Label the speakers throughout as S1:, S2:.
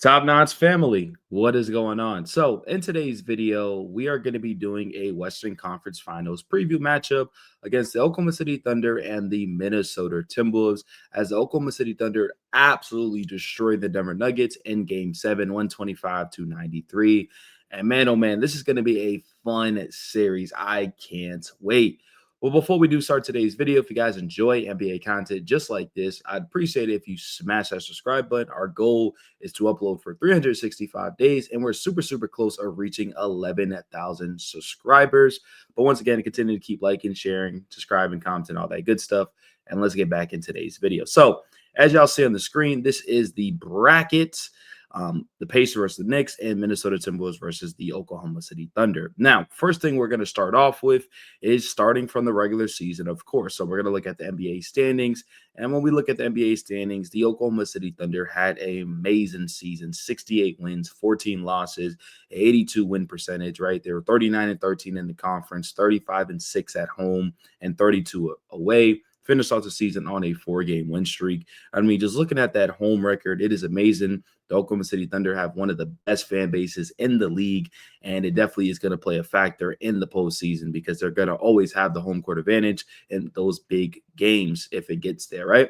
S1: Top Notch family, what is going on? So, in today's video, we are going to be doing a Western Conference Finals preview matchup against the Oklahoma City Thunder and the Minnesota Timberwolves, as the Oklahoma City Thunder absolutely destroyed the Denver Nuggets in Game 7, 125-93. And man, oh man, this is going to be a fun series. I can't wait. Well, before we do start today's video, if you guys enjoy NBA content just like this, I'd appreciate it if you smash that subscribe button. Our goal is to upload for 365 days, and we're super close of reaching 11,000 subscribers. But once again, continue to keep liking, sharing, subscribing, commenting, all that good stuff. And let's get back in today's video. So, as y'all see on the screen, this is the bracket. The Pacers versus the Knicks, and Minnesota Timberwolves versus the Oklahoma City Thunder. Now, first thing we're going to start off with is starting from the regular season, of course. So we're going to look at the NBA standings. And when we look at the NBA standings, the Oklahoma City Thunder had an amazing season, 68 wins, 14 losses, 82 win percentage, right? They were 39-13 in the conference, 35-6 at home, and 32 away. Finished off the season on a 4-game win streak. I mean, just looking at that home record, it is amazing. The Oklahoma City Thunder have one of the best fan bases in the league, and it definitely is going to play a factor in the postseason because they're going to always have the home court advantage in those big games if it gets there, right?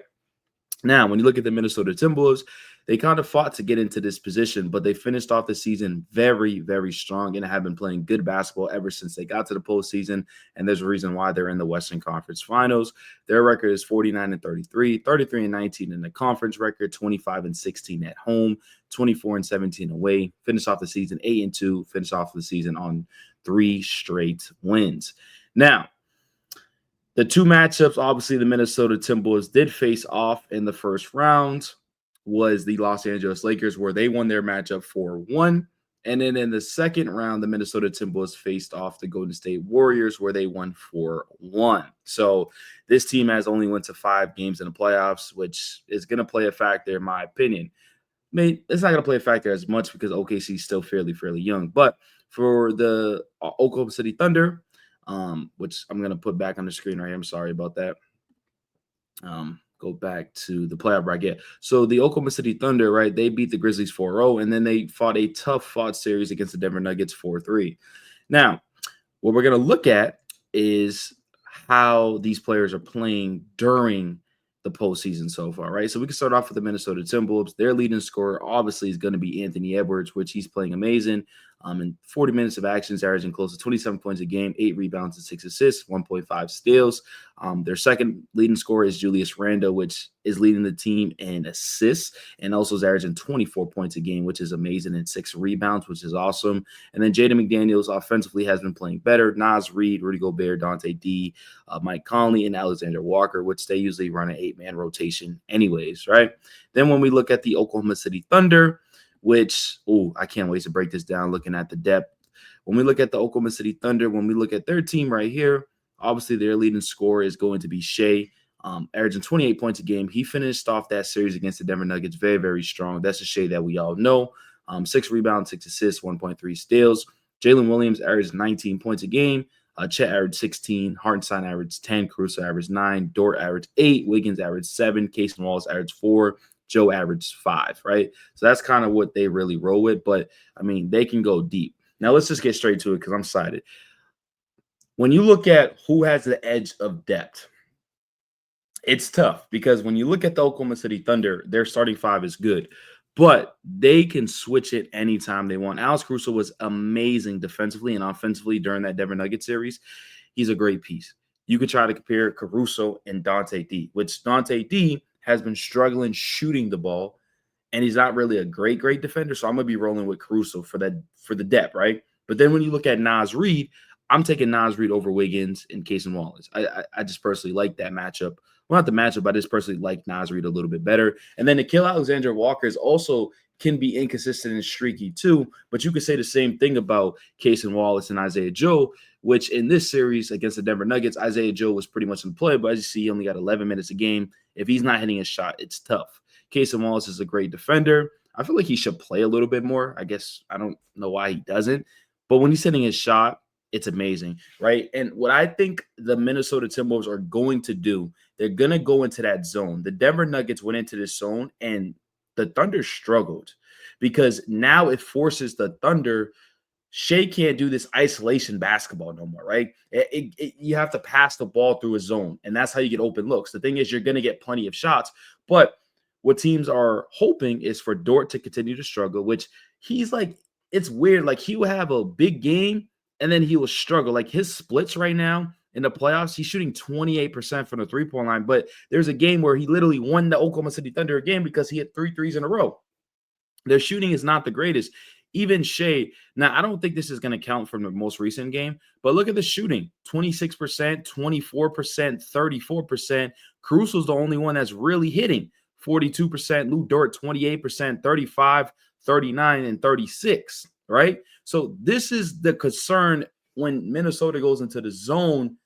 S1: Now, when you look at the Minnesota Timberwolves, they kind of fought to get into this position, but they finished off the season very strong and have been playing good basketball ever since they got to the postseason. And there's a reason why they're in the Western Conference Finals. Their record is 49-33, 33-19 in the conference record, 25-16 at home, 24-17 away. Finished off the season 8-2, finished off the season on 3 straight wins. Now, the two matchups, obviously, the Minnesota Timberwolves did face off in the first round, was the Los Angeles Lakers, where they won their matchup 4-1. And then in the second round, the Minnesota Timberwolves faced off the Golden State Warriors, where they won 4-1. So this team has only went to 5 games in the playoffs, which is going to play a factor, in my opinion. I mean, it's not going to play a factor as much because OKC is still fairly young. But for the Oklahoma City Thunder, which I'm going to put back on the screen right here. I'm sorry about that. Go back to the playoff bracket. So the Oklahoma City Thunder, right, they beat the Grizzlies 4-0, and then they fought a tough-fought series against the Denver Nuggets 4-3. Now, what we're going to look at is how these players are playing during the postseason so far, right? So we can start off with the Minnesota Timberwolves. Their leading scorer obviously is going to be Anthony Edwards, which he's playing amazing. In 40 minutes of action, he's averaging close to 27 points a game, 8 rebounds and 6 assists, 1.5 steals. Their second leading scorer is Julius Randle, which is leading the team in assists and also is averaging 24 points a game, which is amazing, and 6 rebounds, which is awesome. And then Jaden McDaniels offensively has been playing better. Naz Reid, Rudy Gobert, Dante D, Mike Conley, and Alexander Walker, which they usually run an 8-man rotation anyways, right? Then when we look at the Oklahoma City Thunder, which, I can't wait to break this down looking at the depth. When we look at the Oklahoma City Thunder, when we look at their team right here, obviously their leading scorer is going to be Shea, averaging 28 points a game. He finished off that series against the Denver Nuggets very strong. That's a Shea that we all know. 6 rebounds, 6 assists, 1.3 steals. Jalen Williams averaged 19 points a game. Chet averaged 16. Hartenstein averaged 10. Caruso averaged 9. Dort averaged 8. Wiggins averaged 7. Casey Wallace averaged 4. Joe averaged 5, right? So that's kind of what they really roll with. But, I mean, they can go deep. Now, let's just get straight to it because I'm excited. When you look at who has the edge of depth, it's tough because when you look at the Oklahoma City Thunder, their starting 5 is good, but they can switch it anytime they want. Alex Caruso was amazing defensively and offensively during that Denver Nuggets series. He's a great piece. You could try to compare Caruso and Dante D, which Dante D has been struggling shooting the ball, and he's not really a great defender. So I'm going to be rolling with Caruso for the depth, right? But then when you look at Naz Reid, I'm taking Naz Reid over Wiggins and Casey Wallace. I just personally like that matchup. Well, not the matchup, but I just personally like Naz Reid a little bit better. And then Nickeil Alexander-Walker is also can be inconsistent and streaky too, but you could say the same thing about Casey Wallace and Isaiah Joe, which in this series against the Denver Nuggets, Isaiah Joe was pretty much in play, but as you see, he only got 11 minutes a game. If he's not hitting a shot, it's tough. Casey Wallace is a great defender. I feel like he should play a little bit more. I guess I don't know why he doesn't, but when he's hitting his shot, it's amazing, right? And what I think the Minnesota Timberwolves are going to do, they're going to go into that zone. The Denver Nuggets went into this zone, and the Thunder struggled because now it forces the Thunder. Shea can't do this isolation basketball no more, right? You have to pass the ball through a zone, and that's how you get open looks. The thing is, you're going to get plenty of shots, but what teams are hoping is for Dort to continue to struggle, which he's like, it's weird. Like he will have a big game and then he will struggle. Like his splits right now in the playoffs, he's shooting 28% from the three-point line, but there's a game where he literally won the Oklahoma City Thunder again because he hit 3 threes in a row. Their shooting is not the greatest. Even Shea, now I don't think this is going to count from the most recent game, but look at the shooting: 26%, 24%, 34%. Caruso's the only one that's really hitting. 42%, Lou Dort 28%, 35, 39, and 36, right? So this is the concern when Minnesota goes into the zone.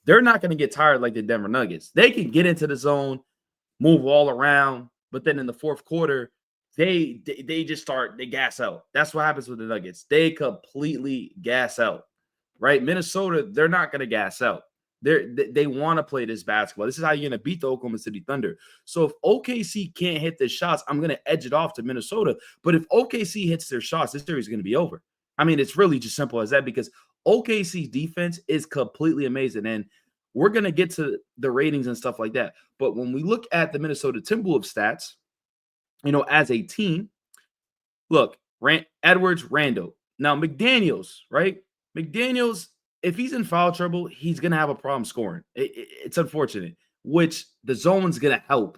S1: They're not going to get tired like the Denver Nuggets. They can get into the zone, move all around, but then in the fourth quarter, they just they gas out. That's what happens with the Nuggets. They completely gas out, right? Minnesota, they're not going to gas out. They want to play this basketball. This is how you're going to beat the Oklahoma City Thunder. So if OKC can't hit their shots, I'm going to edge it off to Minnesota. But if OKC hits their shots, this series is going to be over. I mean, it's really just simple as that because OKC's defense is completely amazing. And we're going to get to the ratings and stuff like that. But when we look at the Minnesota Timberwolves stats, as a team, look, Edwards, Randall. Now, McDaniels, right? McDaniels, if he's in foul trouble, he's going to have a problem scoring. It's unfortunate, which the zone's going to help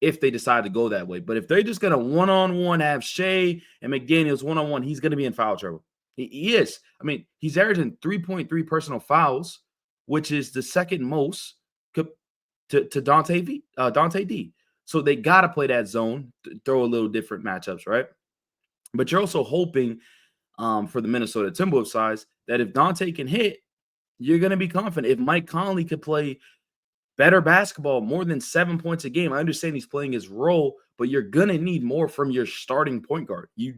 S1: if they decide to go that way. But if they're just going to one-on-one have Shea and McDaniels one-on-one, he's going to be in foul trouble. He is. I mean, he's averaging 3.3 personal fouls, which is the second most to Dante D. So they got to play that zone, throw a little different matchups, right? But you're also hoping for the Minnesota Timberwolves size that if Dante can hit, you're going to be confident. If Mike Conley could play better basketball, more than 7 points a game, I understand he's playing his role, but you're going to need more from your starting point guard. You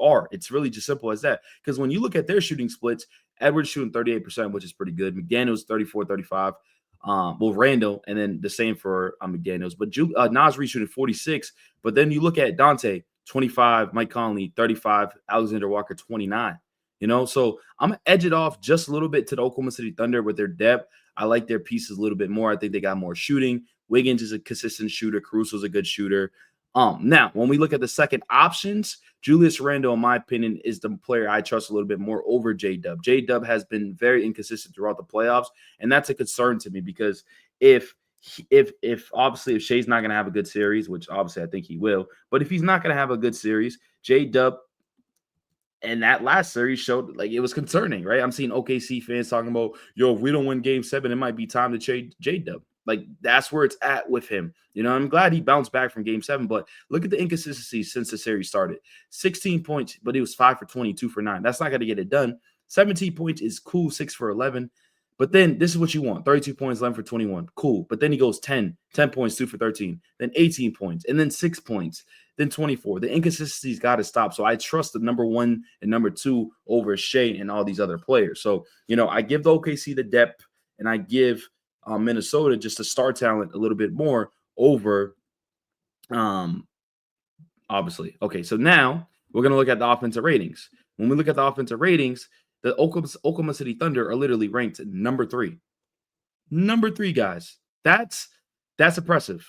S1: are. It's really just simple as that. Because when you look at their shooting splits, Edwards shooting 38%, which is pretty good. McDaniels 34, 35. Randall, and then the same for McDaniels. But Naz Reid shooting 46. But then you look at Dante, 25, Mike Conley, 35, Alexander Walker, 29. So I'm going to edge it off just a little bit to the Oklahoma City Thunder with their depth. I like their pieces a little bit more. I think they got more shooting. Wiggins is a consistent shooter. Caruso's a good shooter. Now, when we look at the second options, Julius Randle, in my opinion, is the player I trust a little bit more over J-Dub. J-Dub has been very inconsistent throughout the playoffs, and that's a concern to me because if obviously if Shea's not going to have a good series, which obviously I think he will, but if he's not going to have a good series, J-Dub and that last series showed like it was concerning, right? I'm seeing OKC fans talking about, if we don't win game 7, it might be time to trade J-Dub. Like that's where it's at with him. I'm glad he bounced back from game 7, but look at the inconsistencies since the series started. 16 points, but he was 5 for 20, 2 for 9. That's not going to get it done. 17 points is cool, 6 for 11. But then this is what you want. 32 points, 11 for 21. Cool. But then he goes 10 points, 2 for 13. Then 18 points, and then 6 points, then 24. The inconsistencies got to stop. So I trust the number 1 and number 2 over Shea and all these other players. So, I give the OKC the depth, and I give Minnesota just the star talent a little bit more over obviously. Okay, so now we're going to look at the offensive ratings. When we look at the offensive ratings, the Oklahoma City Thunder are literally ranked number 3. Number 3, guys. That's impressive,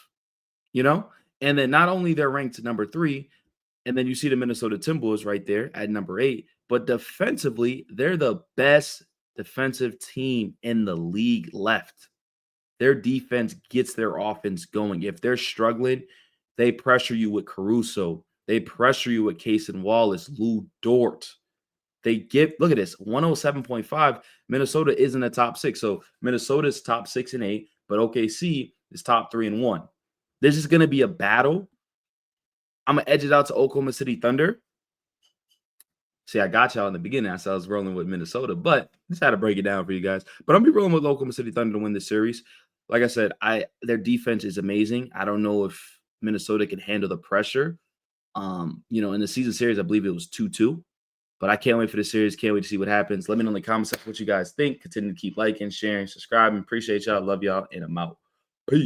S1: And then not only they're ranked number 3, and then you see the Minnesota Timberwolves right there at number 8, but defensively, they're the best defensive team in the league left. Their defense gets their offense going. If they're struggling, they pressure you with Caruso. They pressure you with Case and Wallace, Lou Dort. Look at this, 107.5. Minnesota is in the top 6. So Minnesota's top 6 and 8, but OKC is top 3 and 1. This is going to be a battle. I'm going to edge it out to Oklahoma City Thunder. See, I got y'all in the beginning. I said I was rolling with Minnesota, but just had to break it down for you guys. But I'm going to be rolling with Oklahoma City Thunder to win this series. Like I said, their defense is amazing. I don't know if Minnesota can handle the pressure. In the season series, I believe it was 2-2. But I can't wait for the series. Can't wait to see what happens. Let me know in the comments what you guys think. Continue to keep liking, sharing, subscribing. Appreciate y'all. Love y'all, and I'm out.